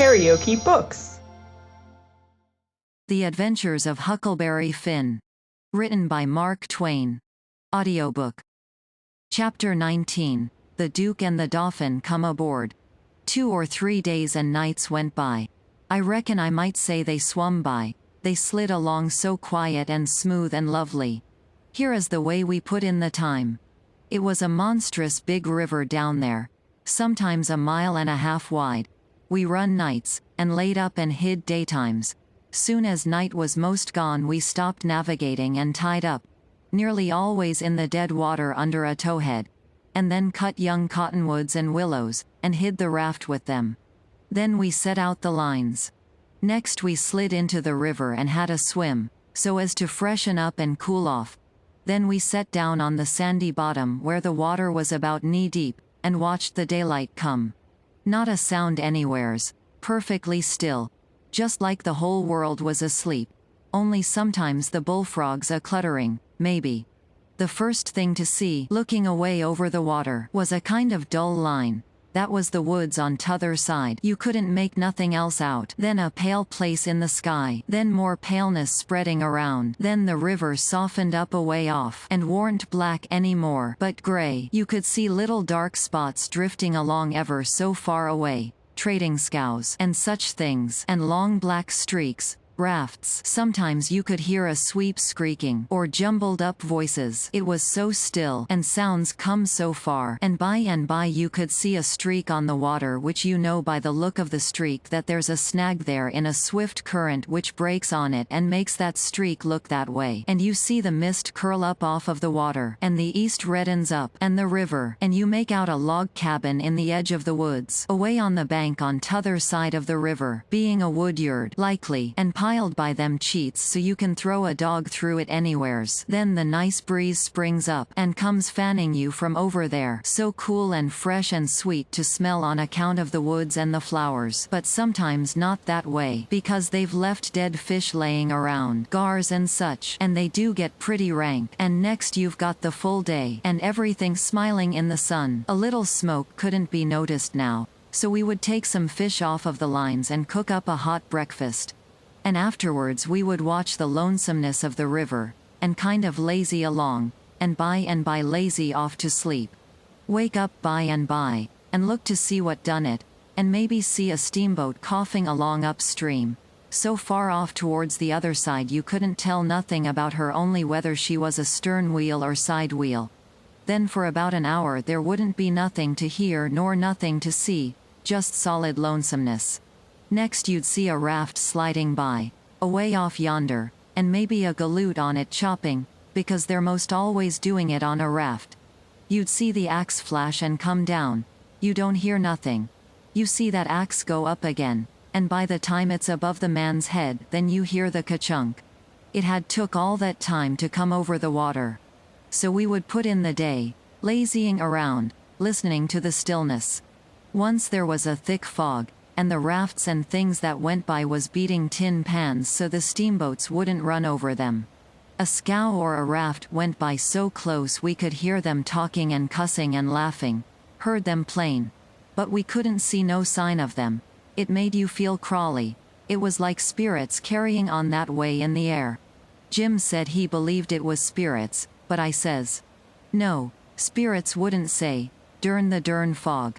KaraokeBooks. The Adventures of Huckleberry Finn. Written by Mark Twain. Audiobook. Chapter 19. The Duke and the Dauphin come aboard. 2 or 3 days and nights went by. I reckon I might say they swum by. They slid along so quiet and smooth and lovely. Here is the way we put in the time. It was a monstrous big river down there, sometimes 1.5 miles wide. We run nights, and laid up and hid daytimes. Soon as night was most gone we stopped navigating and tied up, nearly always in the dead water under a towhead, and then cut young cottonwoods and willows, and hid the raft with them. Then we set out the lines. Next we slid into the river and had a swim, so as to freshen up and cool off. Then we sat down on the sandy bottom where the water was about knee-deep, and watched the daylight come. Not a sound anywheres, perfectly still, just like the whole world was asleep, only sometimes the bullfrogs a-cluttering, maybe. The first thing to see, looking away over the water, was a kind of dull line. That was the woods on t'other side. You couldn't make nothing else out. Then a pale place in the sky. Then more paleness spreading around. Then the river softened up away off, and warn't black any more, but gray. You could see little dark spots drifting along ever so far away. Trading scows, and such things, and long black streaks. Rafts. Sometimes you could hear a sweep squeaking, or jumbled up voices. It was so still, and sounds come so far, and by you could see a streak on the water, which you know by the look of the streak that there's a snag there in a swift current which breaks on it and makes that streak look that way. And you see the mist curl up off of the water, and the east reddens up, and the river, and you make out a log cabin in the edge of the woods, away on the bank on t'other side of the river, being a woodyard, likely, and piled by them cheats so you can throw a dog through it anywheres. Then the nice breeze springs up, and comes fanning you from over there, so cool and fresh and sweet to smell on account of the woods and the flowers. But sometimes not that way, because they've left dead fish laying around, gars and such, and they do get pretty rank. And next you've got the full day, and everything smiling in the sun. A little smoke couldn't be noticed now, so we would take some fish off of the lines and cook up a hot breakfast. And afterwards we would watch the lonesomeness of the river, and kind of lazy along, and by lazy off to sleep. Wake up by and look to see what done it, and maybe see a steamboat coughing along upstream, so far off towards the other side you couldn't tell nothing about her, only whether she was a stern wheel or side wheel. Then for about an hour there wouldn't be nothing to hear nor nothing to see, just solid lonesomeness. Next you'd see a raft sliding by, away off yonder, and maybe a galoot on it chopping, because they're most always doing it on a raft. You'd see the axe flash and come down. You don't hear nothing. You see that axe go up again, and by the time it's above the man's head then you hear the ka-chunk. It had took all that time to come over the water. So we would put in the day, lazying around, listening to the stillness. Once there was a thick fog, and the rafts and things that went by was beating tin pans so the steamboats wouldn't run over them. A scow or a raft went by so close we could hear them talking and cussing and laughing, heard them plain. But we couldn't see no sign of them. It made you feel crawly. It was like spirits carrying on that way in the air. Jim said he believed it was spirits, but I says, no, spirits wouldn't say, durn the durn fog.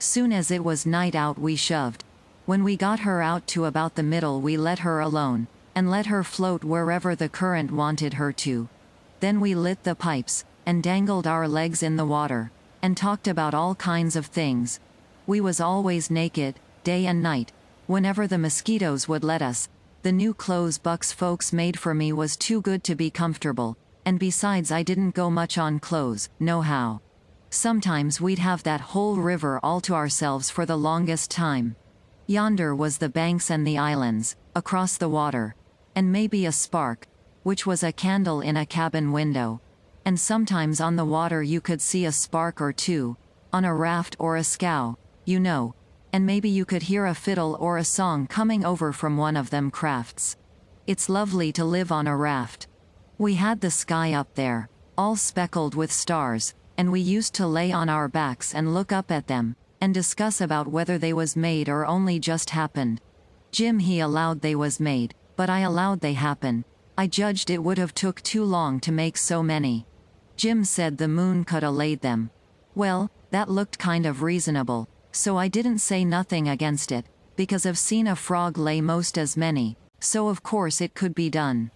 Soon as it was night out we shoved. When we got her out to about the middle we let her alone, and let her float wherever the current wanted her to. Then we lit the pipes, and dangled our legs in the water, and talked about all kinds of things. We was always naked, day and night, whenever the mosquitoes would let us. The new clothes Buck's folks made for me was too good to be comfortable, and besides I didn't go much on clothes, nohow. Sometimes we'd have that whole river all to ourselves for the longest time. Yonder was the banks and the islands, across the water, and maybe a spark, which was a candle in a cabin window. And sometimes on the water you could see a spark or two, on a raft or a scow, you know, and maybe you could hear a fiddle or a song coming over from one of them crafts. It's lovely to live on a raft. We had the sky up there, all speckled with stars, and we used to lay on our backs and look up at them, and discuss about whether they was made or only just happened. Jim he allowed they was made, but I allowed they happen. I judged it would have took too long to make so many. Jim said the moon coulda laid them. Well, that looked kind of reasonable, so I didn't say nothing against it, because I've seen a frog lay most as many, so of course it could be done.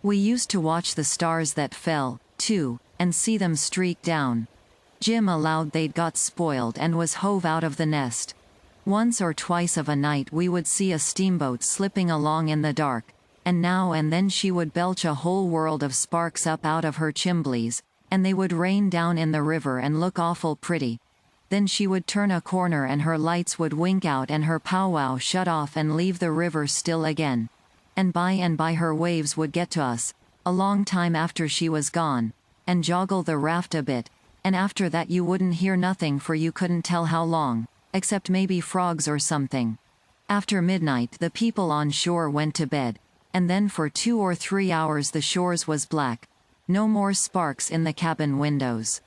We used to watch the stars that fell, too, and see them streak down. Jim allowed they'd got spoiled and was hove out of the nest. Once or twice of a night we would see a steamboat slipping along in the dark, and now and then she would belch a whole world of sparks up out of her chimblies, and they would rain down in the river and look awful pretty. Then she would turn a corner and her lights would wink out and her powwow shut off and leave the river still again. And by her waves would get to us, a long time after she was gone, and joggle the raft a bit, and after that you wouldn't hear nothing for you couldn't tell how long, except maybe frogs or something. After midnight the people on shore went to bed, and then for 2 or 3 hours the shores was black. No more sparks in the cabin windows.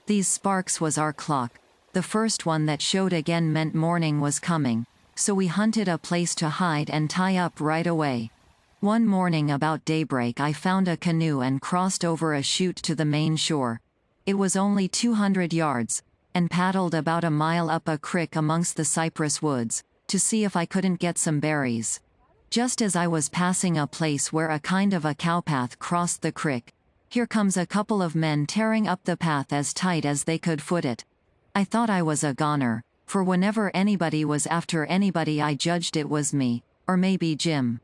These sparks was our clock. The first one that showed again meant morning was coming, so we hunted a place to hide and tie up right away. One morning about daybreak I found a canoe and crossed over a chute to the main shore. It was only 200 yards, and paddled about a mile up a creek amongst the cypress woods, to see if I couldn't get some berries. Just as I was passing a place where a kind of a cowpath crossed the creek, here comes a couple of men tearing up the path as tight as they could foot it. I thought I was a goner, for whenever anybody was after anybody I judged it was me, or maybe Jim.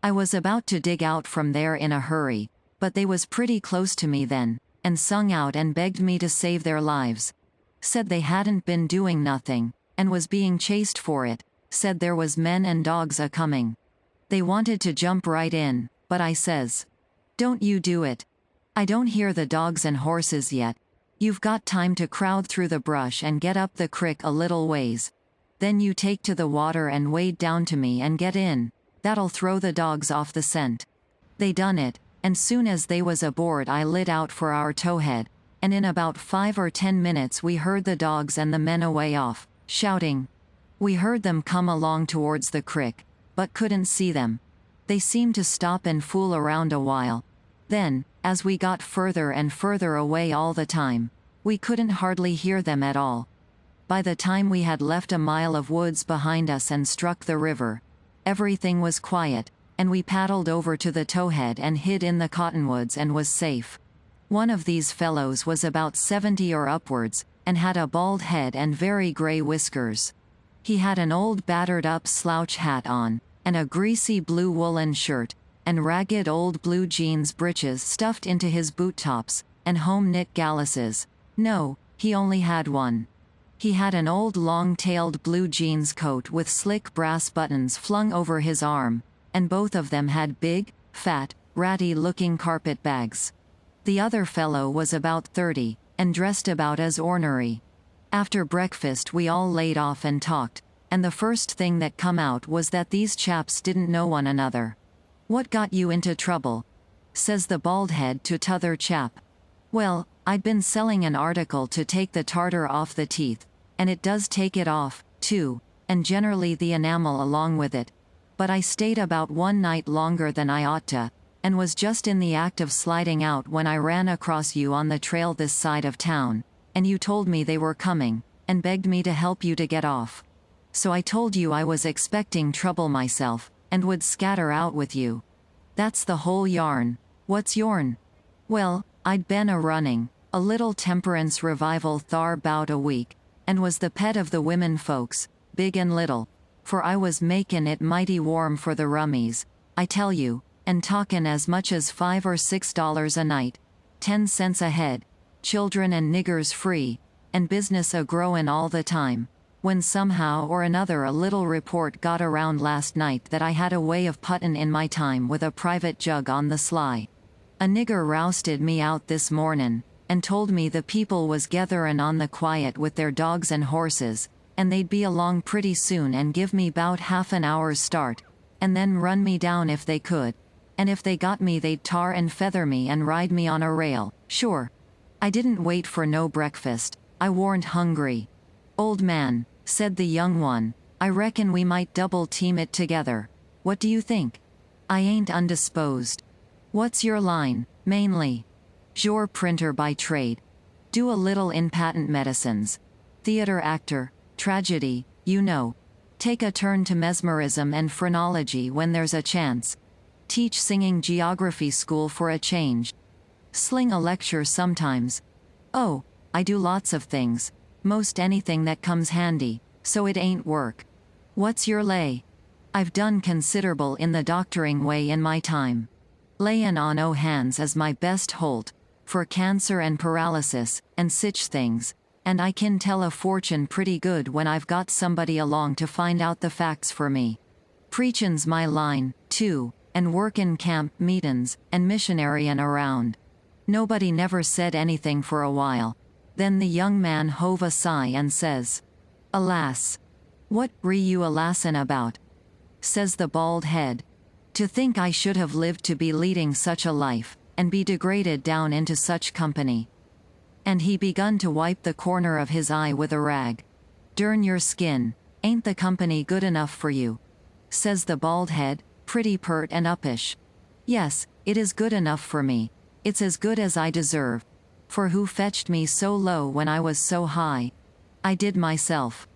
I was about to dig out from there in a hurry, but they was pretty close to me then, and sung out and begged me to save their lives. Said they hadn't been doing nothing, and was being chased for it, said there was men and dogs a-coming. They wanted to jump right in, but I says, "Don't you do it. I don't hear the dogs and horses yet. You've got time to crowd through the brush and get up the crick a little ways. Then you take to the water and wade down to me and get in. That'll throw the dogs off the scent." They done it, and soon as they was aboard I lit out for our towhead, and in about 5 or 10 minutes we heard the dogs and the men away off, shouting. We heard them come along towards the crick, but couldn't see them. They seemed to stop and fool around a while. Then, as we got further and further away all the time, we couldn't hardly hear them at all. By the time we had left a mile of woods behind us and struck the river, everything was quiet, and we paddled over to the towhead and hid in the cottonwoods and was safe. One of these fellows was about 70 or upwards, and had a bald head and very gray whiskers. He had an old battered-up slouch hat on, and a greasy blue woolen shirt, and ragged old blue jeans breeches stuffed into his boot tops, and home-knit galluses. No, he only had one. He had an old long-tailed blue jeans coat with slick brass buttons flung over his arm, and both of them had big, fat, ratty-looking carpet bags. The other fellow was about 30, and dressed about as ornery. After breakfast we all laid off and talked, and the first thing that come out was that these chaps didn't know one another. "What got you into trouble?" says the bald head to t'other chap. "Well, I'd been selling an article to take the tartar off the teeth, and it does take it off, too, and generally the enamel along with it. But I stayed about one night longer than I ought to, and was just in the act of sliding out when I ran across you on the trail this side of town, and you told me they were coming, and begged me to help you to get off. So I told you I was expecting trouble myself, and would scatter out with you. That's the whole yarn. What's yourn?" Well, I'd been a-running a little temperance revival thar 'bout a week, and was the pet of the women folks, big and little, for I was makin' it mighty warm for the rummies, I tell you, and talkin' as much as $5 or $6 a night, 10 cents a head, children and niggers free, and business a-growin' all the time, when somehow or another a little report got around last night that I had a way of puttin' in my time with a private jug on the sly. A nigger rousted me out this mornin', and told me the people was getherin' on the quiet with their dogs and horses, and they'd be along pretty soon and give me 'bout half an hour's start, and then run me down if they could, and if they got me they'd tar and feather me and ride me on a rail, sure. I didn't wait for no breakfast, I warn't hungry. Old man, Said the young one, I reckon we might double team it together. What do you think? I ain't undisposed. What's your line, mainly? Jour printer by trade. Do a little in patent medicines. Theater actor, tragedy, you know. Take a turn to mesmerism and phrenology when there's a chance. Teach singing geography school for a change. Sling a lecture sometimes. Oh, I do lots of things. Most anything that comes handy, so it ain't work. What's your lay? I've done considerable in the doctoring way in my time. Layin' on o' hands is my best holt, for cancer and paralysis, and sich things, and I can tell a fortune pretty good when I've got somebody along to find out the facts for me. Preachin's my line, too, and workin' camp meetin's, and missionaryin' around. Nobody never said anything for a while. Then the young man hove a sigh and says, Alas! What re you alassin' about? Says the bald head. To think I should have lived to be leading such a life, and be degraded down into such company. And he begun to wipe the corner of his eye with a rag. Durn your skin, ain't the company good enough for you? Says the bald head, pretty pert and uppish. Yes, it is good enough for me. It's as good as I deserve. For who fetched me so low when I was so high? I did myself.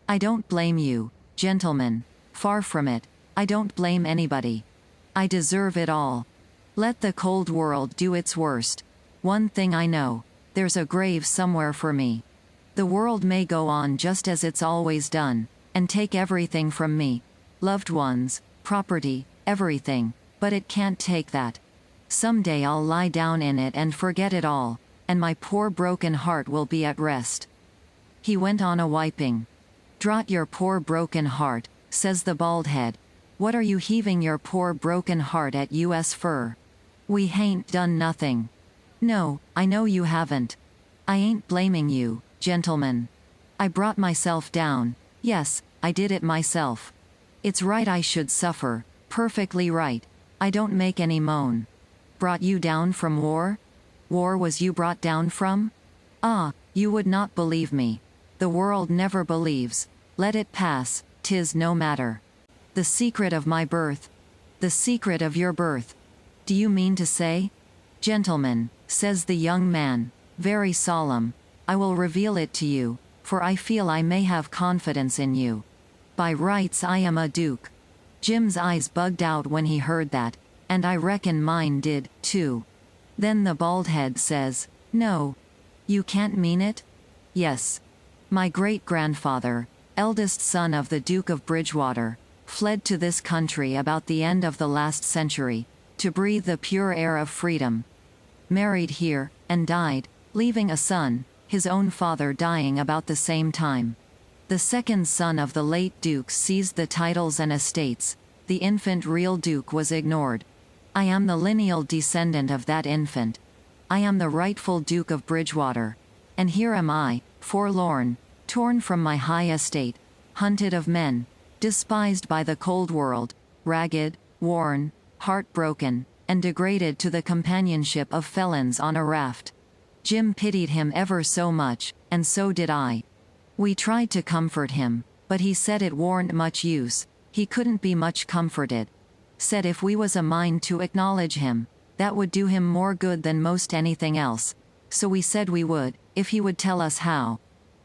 I don't blame you, gentlemen. Far from it. I don't blame anybody. I deserve it all. Let the cold world do its worst. One thing I know, there's a grave somewhere for me. The world may go on just as it's always done, and take everything from me. Loved ones, property, everything, but it can't take that. Someday I'll lie down in it and forget it all, and my poor broken heart will be at rest. He went on a wiping. Draught your poor broken heart, says the bald head. What are you heaving your poor broken heart at us for? We hain't done nothing. No, I know you haven't. I ain't blaming you, gentlemen. I brought myself down. Yes, I did it myself. It's right I should suffer, perfectly right. I don't make any moan. Brought you down from war? War was you brought down from? Ah, you would not believe me. The world never believes. Let it pass, 'tis no matter. The secret of my birth. The secret of your birth. Do you mean to say? Gentlemen, says the young man, very solemn, I will reveal it to you, for I feel I may have confidence in you. By rights I am a duke. Jim's eyes bugged out when he heard that, and I reckon mine did, too. Then the bald head says, No. You can't mean it? Yes. My great-grandfather, eldest son of the Duke of Bridgewater, fled to this country about the end of the last century, to breathe the pure air of freedom. Married here, and died, leaving a son, his own father dying about the same time. The second son of the late Duke seized the titles and estates. The infant real Duke was ignored. I am the lineal descendant of that infant. I am the rightful Duke of Bridgewater. And here am I, forlorn, torn from my high estate, hunted of men, despised by the cold world, ragged, worn, heartbroken, and degraded to the companionship of felons on a raft. Jim pitied him ever so much, and so did I. We tried to comfort him, but he said it warn't much use, he couldn't be much comforted. Said if we was a mind to acknowledge him, that would do him more good than most anything else. So we said we would, if he would tell us how.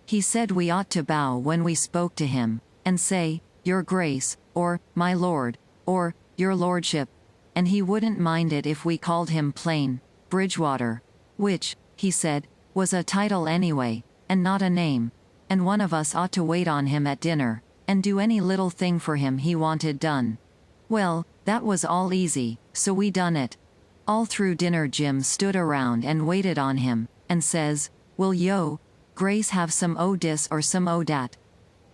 He said we ought to bow when we spoke to him, and say, Your Grace, or, My Lord, or, Your Lordship, and he wouldn't mind it if we called him plain, Bridgewater, which, he said, was a title anyway, and not a name, and one of us ought to wait on him at dinner, and do any little thing for him he wanted done. Well, that was all easy, so we done it. All through dinner Jim stood around and waited on him, and says, Will yo, Grace have some o' dis or some o' dat?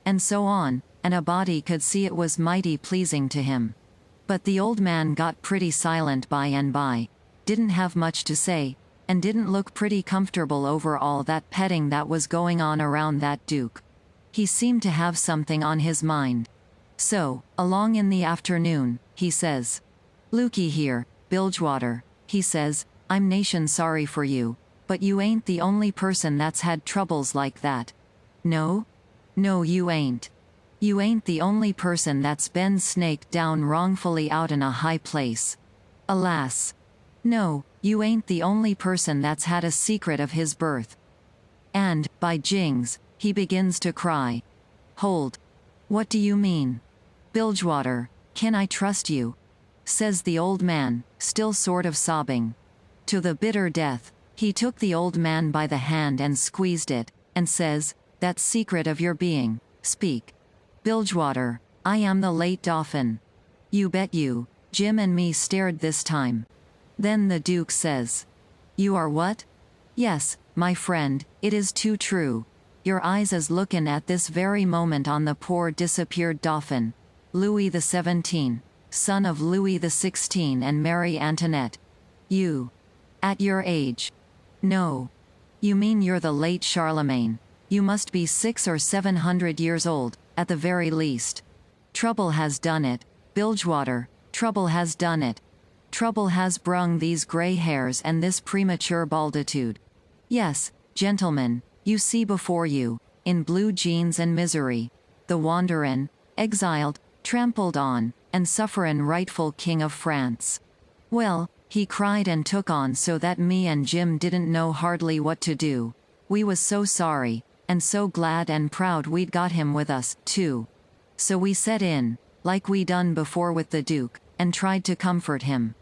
And so on, and a body could see it was mighty pleasing to him. But the old man got pretty silent by and by, didn't have much to say, and didn't look pretty comfortable over all that petting that was going on around that Duke. He seemed to have something on his mind. So, along in the afternoon, he says, Lukey here, Bilgewater, he says, I'm nation sorry for you, but you ain't the only person that's had troubles like that. No? No, you ain't. You ain't the only person that's been snaked down wrongfully out in a high place. Alas. No, you ain't the only person that's had a secret of his birth. And, by jings, he begins to cry. Hold. What do you mean? Bilgewater, can I trust you? Says the old man, still sort of sobbing. To the bitter death, he took the old man by the hand and squeezed it, and says, that secret of your being, speak. Bilgewater, I am the late Dauphin. You bet you. Jim and me stared this time. Then the Duke says, you are what? Yes, my friend, it is too true. Your eyes is lookin' at this very moment on the poor disappeared Dauphin, Louis XVII, son of Louis XVI and Mary Antoinette. You. At your age. No. You mean you're the late Charlemagne. You must be 600 or 700 years old, at the very least. Trouble has done it, Bilgewater, trouble has done it. Trouble has brung these grey hairs and this premature balditude. Yes, gentlemen, you see before you, in blue jeans and misery, the wanderin', exiled, trampled on, and sufferin' rightful King of France. Well, he cried and took on so that me and Jim didn't know hardly what to do. We was so sorry, and so glad and proud we'd got him with us, too. So we set in, like we done before with the Duke, and tried to comfort him.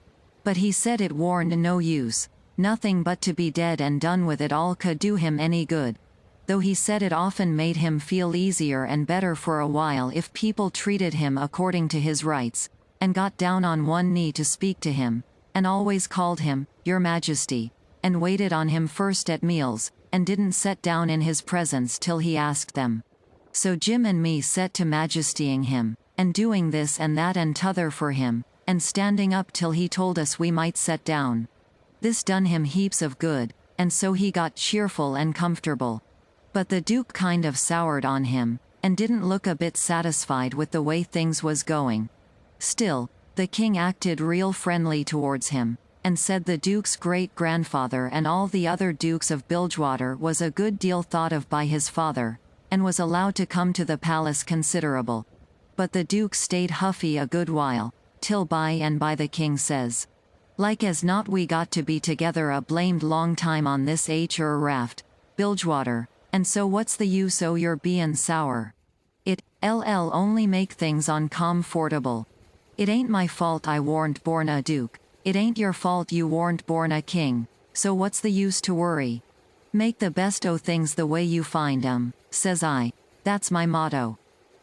But he said it warn't no use, nothing but to be dead and done with it all could do him any good. Though he said it often made him feel easier and better for a while if people treated him according to his rights, and got down on one knee to speak to him, and always called him, Your Majesty, and waited on him first at meals, and didn't set down in his presence till he asked them. So Jim and me set to majestying him, and doing this and that and t'other for him, and standing up till he told us we might set down. This done him heaps of good, and so he got cheerful and comfortable. But the Duke kind of soured on him, and didn't look a bit satisfied with the way things was going. Still, the king acted real friendly towards him, and said the Duke's great-grandfather and all the other Dukes of Bilgewater was a good deal thought of by his father, and was allowed to come to the palace considerable. But the Duke stayed huffy a good while, till by and by the king says, like as not we got to be together a blamed long time on this raft, Bilgewater, and so what's the use o' your bein' sour? It'll only make things uncomfortable. It ain't my fault I warn't born a duke, it ain't your fault you warn't born a king, so what's the use to worry? Make the best o' things the way you find 'em, says I, that's my motto.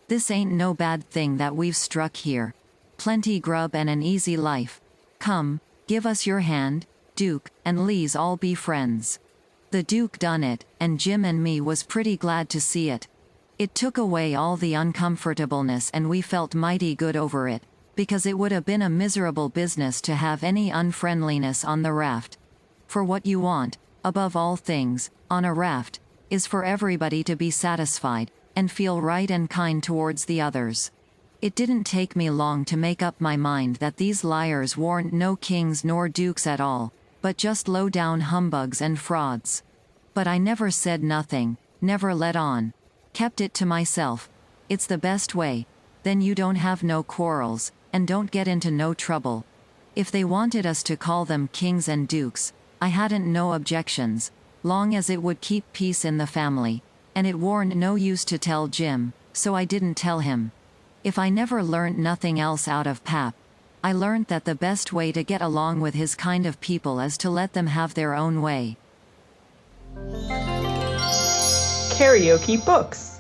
This ain't no bad thing that we've struck here. Plenty grub and an easy life. Come, give us your hand, Duke, and le's all be friends. The Duke done it, and Jim and me was pretty glad to see it. It took away all the uncomfortableness and we felt mighty good over it, because it would have been a miserable business to have any unfriendliness on the raft. For what you want, above all things, on a raft, is for everybody to be satisfied, and feel right and kind towards the others. It didn't take me long to make up my mind that these liars warn't no kings nor dukes at all, but just low-down humbugs and frauds. But I never said nothing, never let on. Kept it to myself. It's the best way. Then you don't have no quarrels, and don't get into no trouble. If they wanted us to call them kings and dukes, I hadn't no objections, long as it would keep peace in the family, and it warn't no use to tell Jim, so I didn't tell him. If I never learnt nothing else out of Pap, I learnt that the best way to get along with his kind of people is to let them have their own way. KaraokeBooks.